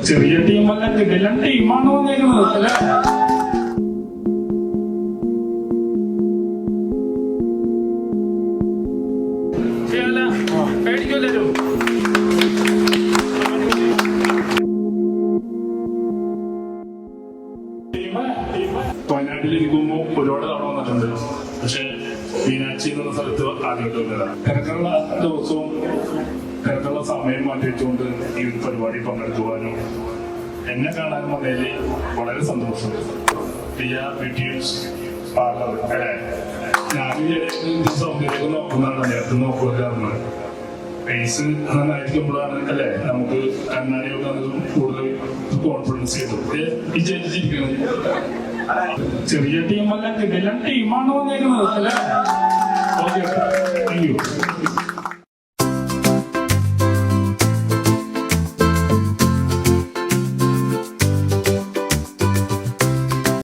ചെറിയ ടീമല്ല, കിടിലൻ ടീമാണ് വന്നേക്കുന്നത് അല്ലേ? പേടിക്കല്ലോ. വയനാട്ടിലിരിക്കുമ്പോ ഒരുപാട് തവണ വന്നിട്ടുണ്ട്. പക്ഷെ മീനാക്ഷി എന്നുള്ള സ്ഥലത്ത് ആദ്യമായിട്ട് വന്നതാണ്. തിരക്കുള്ള ദിവസവും തിരക്കുള്ള സമയം മാറ്റി വെച്ചുകൊണ്ട് ഈ ഒരു പരിപാടി പങ്കെടുക്കുവാനും എന്നെ കാണാനും വന്നതിൽ വളരെ സന്തോഷം. പ്രിയ ബ്യൂട്ടീസ് പാർലർ അല്ലേ? ഞാൻ സൗന്ദര്യം നോക്കുന്നതാണ്, നേരത്തെ നോക്കുകയാണ്. ഫേസ് നന്നായിരിക്കുമ്പോഴാണ് അല്ലെ നമുക്ക് കണ്ണാടിയൊക്കെ കൂടുതൽ കോൺഫിഡൻസ് ചെയ്തു. വിജയിച്ചിരിക്കുന്നത് ചെറിയ ടീമല്ല, കിടിലൻ ടീമാണ് വന്നേക്കുന്നത് അല്ലേ? Okay, thank you.